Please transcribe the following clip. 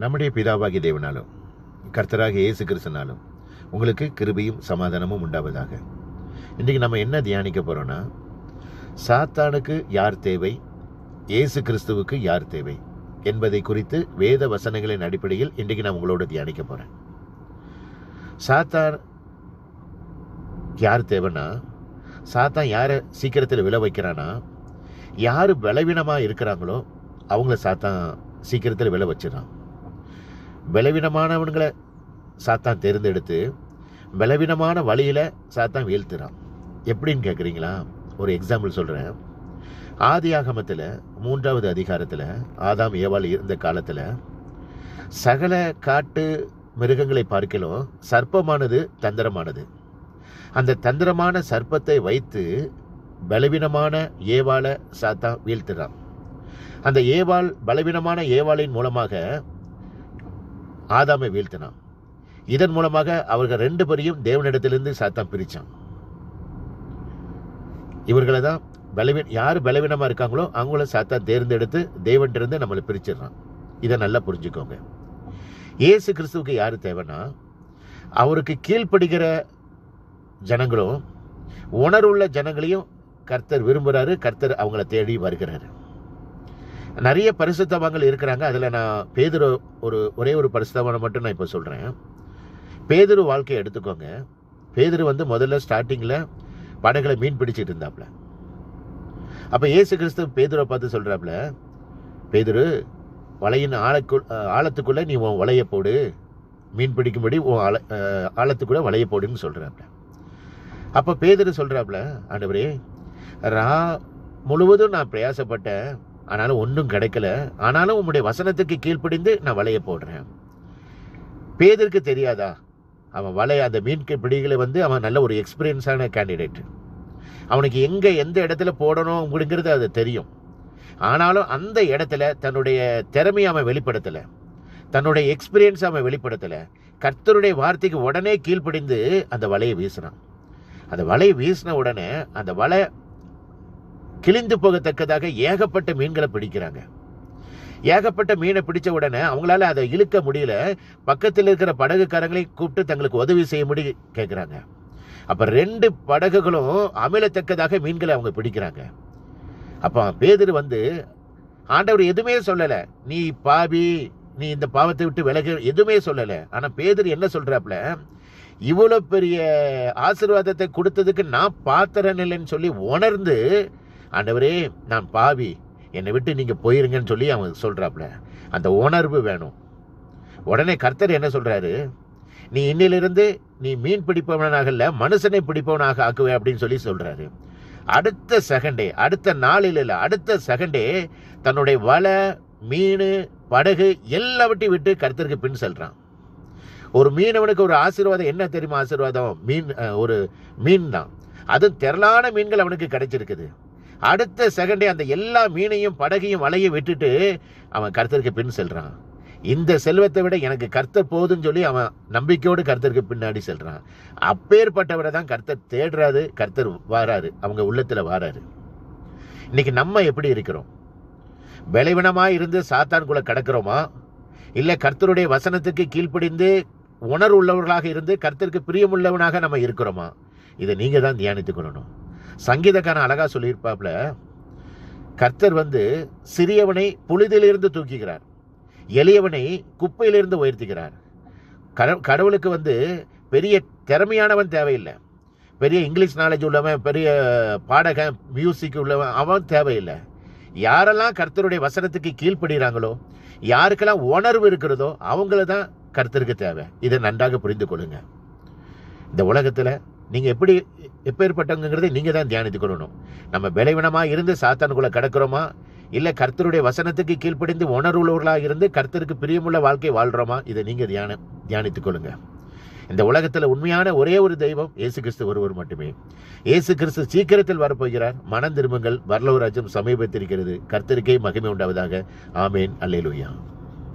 நம்முடைய பிதாவாகிய தேவனாலும் கர்த்தராகிய இயேசு கிறிஸ்துனாலும் உங்களுக்கு கிருபையும் சமாதானமும் உண்டாவதாக. இன்றைக்கு நம்ம என்ன தியானிக்க போகிறோன்னா, சாத்தானுக்கு யார் தேவை, இயேசு கிறிஸ்துவுக்கு யார் தேவை என்பதை குறித்து வேத வசனங்களின் அடிப்படையில் இன்றைக்கு நான் உங்களோட தியானிக்க போகிறேன். சாத்தான் யார் தேவைன்னா, சாத்தான் யாரை சீக்கிரத்தில் விழ வைக்கிறான்னா, யார் பலவீனமாக இருக்கிறாங்களோ அவங்கள சாத்தான் சீக்கிரத்தில் விழ வச்சிடறான். பலவீனமானவன்களை சாத்தான் தேர்ந்தெடுத்து பலவீனமான வழியில் சாத்தான் வீழ்த்துறான். எப்படின்னு கேட்குறீங்களா? ஒரு எக்ஸாம்பிள் சொல்கிறேன். ஆதியாகமத்தில் 3வது அதிகாரத்தில் ஆதாம் ஏவாள் இருந்த காலத்தில் சகல காட்டு மிருகங்களை பார்க்கலாம் சர்ப்பமானது தந்திரமானது. அந்த தந்திரமான சர்ப்பத்தை வைத்து பலவீனமான ஏவாளை சாத்தான் வீழ்த்துறான். அந்த ஏவாள் பலவீனமான ஏவாளின் மூலமாக ஆதாமை வீழ்த்தினான். இதன் மூலமாக அவர்கள் 2 பேரையும் தேவனிடத்திலிருந்து சாத்தான் பிரித்தான். இவர்களை தான் யார் பலவீனமாக இருக்காங்களோ அவங்கள சாத்தான் தேர்ந்தெடுத்து தேவன்கிட்ட நம்மளை பிரிச்சிடறான். இதை நல்லா புரிஞ்சுக்கோங்க. இயேசு கிறிஸ்துவுக்கு யார் தேவைன்னா, அவருக்கு கீழ்ப்படுகிற ஜனங்களும் உணர்வுள்ள ஜனங்களையும் கர்த்தர் விரும்புகிறாரு. கர்த்தர் அவங்கள தேடி வருகிறாரு. நிறைய பரிசுத்தவான்கள் இருக்கிறாங்க. அதில் நான் பேதுரு ஒரே ஒரு பரிசுத்தவானை மட்டும் நான் இப்போ சொல்கிறேன். பேதுரு வாழ்க்கையை எடுத்துக்கோங்க. பேதுரு முதல்ல ஸ்டார்டிங்கில் படகுல மீன் பிடிச்சிட்டு இருந்தாப்புல. அப்போ இயேசு கிறிஸ்து பேதுரை பார்த்து சொல்கிறாப்புல, பேதுரு, வலையின் ஆழத்துக்குள்ளே நீ உன் வலையை போடு, மீன் பிடிக்கும்படி உன் ஆழத்துக்குள்ளே வலையை போடுன்னு சொல்கிறாப்புல. அப்போ பேதுரு சொல்கிறாப்புல, ஆண்டவரே, முழுவதும் நான் பிரயாசப்பட்டேன், ஆனாலும் ஒன்றும் கிடைக்கல, ஆனாலும் உம்முடைய வசனத்துக்கு கீழ்ப்படிந்து நான் வலையை போடுறேன். பேதருக்கு தெரியாதா? அவன் அந்த மீன் பிடிகளை அவன் நல்ல ஒரு எக்ஸ்பீரியன்ஸான கேண்டிடேட். அவனுக்கு எந்த இடத்துல போடணும் அப்படிங்கிறது அது தெரியும். ஆனாலும் அந்த இடத்துல தன்னுடைய திறமையை அவன் வெளிப்படுத்தலை, தன்னுடைய எக்ஸ்பீரியன்ஸ் அவன் வெளிப்படுத்தலை. கர்த்தருடைய வார்த்தைக்கு உடனே கீழ்ப்படிந்து அந்த வலையை வீசினான். அந்த வலையை வீசின உடனே அந்த வலை கிழிந்து போகத்தக்கதாக ஏகப்பட்ட மீன்களை பிடிக்கிறாங்க. ஏகப்பட்ட மீனை பிடிச்ச உடனே அவங்களால அதை இழுக்க முடியல. பக்கத்தில் இருக்கிற படகுக்காரங்களை கூப்பிட்டு தங்களுக்கு உதவி செய்ய முடிய கேட்குறாங்க. அப்போ 2 படகுகளும் அமிலத்தக்கதாக மீன்களை அவங்க பிடிக்கிறாங்க. அப்போ பேதுரு ஆண்டவர் எதுவுமே சொல்லலை, நீ பாவி, நீ இந்த பாவத்தை விட்டு விலகு, எதுவுமே சொல்லலை. ஆனால் பேதுரு என்ன சொல்கிறாப்புல, இவ்வளோ பெரிய ஆசீர்வாதத்தை கொடுத்ததுக்கு நான் பாத்திரன் இல்லைன்னு சொல்லி உணர்ந்து, ஆண்டவரே நான் பாவி, என்னை விட்டு நீங்கள் போயிருங்கன்னு சொல்லி அவன் சொல்கிறாப்புல. அந்த உணர்வு வேணும். உடனே கர்த்தர் என்ன சொல்கிறாரு, நீ இன்னிலிருந்து நீ மீன் பிடிப்பவனாக இல்லை, மனுஷனை பிடிப்பவனாக ஆக்குவே அப்படின்னு சொல்லி சொல்கிறாரு. அடுத்த செகண்டே, அடுத்த நாளில் இல்லை, அடுத்த செகண்டே தன்னுடைய வலை, மீன், படகு எல்லாவற்றையும் விட்டு கர்த்தருக்கு பின் செல்றான். ஒரு மீனவனுக்கு ஒரு ஆசீர்வாதம் என்ன தெரியுமா? ஆசீர்வாதம் ஒரு மீன் தான். அதுவும் திரளான மீன்கள் அவனுக்கு கிடைச்சிருக்குது. அடுத்த செகண்டே அந்த எல்லா மீனையும் படகையும் வலையை விட்டுட்டு அவன் கர்த்தருக்கு பின் செல்றான். இந்த செல்வத்தை விட எனக்கு கர்த்தர் போதுன்னு சொல்லி அவன் நம்பிக்கையோடு கர்த்தருக்கு பின்னாடி செல்றான். அப்பேற்பட்டவரை தான் கர்த்தர் தேடுறாரு, கர்த்தர் வாராரு, அவங்க உள்ளத்துல வாராரு. இன்னைக்கு நம்ம எப்படி இருக்கிறோம்? பலவீனமாக இருந்து சாத்தான்குள்ள கடக்கிறோமா, இல்லை கர்த்தருடைய வசனத்துக்கு கீழ்ப்படிந்து உணர்வு உள்ளவர்களாக இருந்து கர்த்தருக்கு பிரியமுள்ளவனாக நம்ம இருக்கிறோமா? இதை நீங்க தான் தியானித்துக்கொள்ளணும். சங்கீதக்காரன் அழகா சொல்லியிருப்பாப்ல, கர்த்தர் சிறியவனை புழுதியிலிருந்து தூக்குகிறார், எளியவனை குப்பையிலிருந்து உயர்த்துகிறார். கடவுளுக்கு பெரிய திறமையானவன் தேவையில்லை, பெரிய இங்கிலீஷ் நாலேஜ் உள்ளவன், பெரிய பாடகன், மியூசிக் உள்ளவன் அவன் தேவையில்லை. யாரெல்லாம் கர்த்தருடைய வசனத்துக்கு கீழ்ப்படுகிறாங்களோ, யாருக்கெல்லாம் உணர்வு இருக்கிறதோ அவங்கள தான் கர்த்தருக்கு தேவை. இதை நன்றாக புரிந்து கொள்ளுங்க. இந்த உலகத்தில் நீங்கள் எப்பேற்பட்டவங்கிறதை நீங்கள் தான் தியானித்து கொள்ளணும். நம்ம பலவீனமாக இருந்து சாத்தானுக்குள்ளே கிடக்கிறோமா, இல்லை கர்த்தருடைய வசனத்துக்கு கீழ்ப்படிந்து உணர்வுள்ளவர்களாக இருந்து கர்த்தருக்கு பிரியமுள்ள வாழ்க்கை வாழ்கிறோமா? இதை நீங்கள் தியானித்துக் கொள்ளுங்க. இந்த உலகத்தில் உண்மையான ஒரே ஒரு தெய்வம் இயேசு கிறிஸ்து ஒருவர் மட்டுமே. இயேசு கிறிஸ்து சீக்கிரத்தில் வரப்போகிறார். மனம் திரும்புங்கள், பரலோக ராஜ்யம் சமீபத்திருக்கிறது. கர்த்தருக்கே மகிமை உண்டாவதாக. ஆமேன். அல்லேலூயா.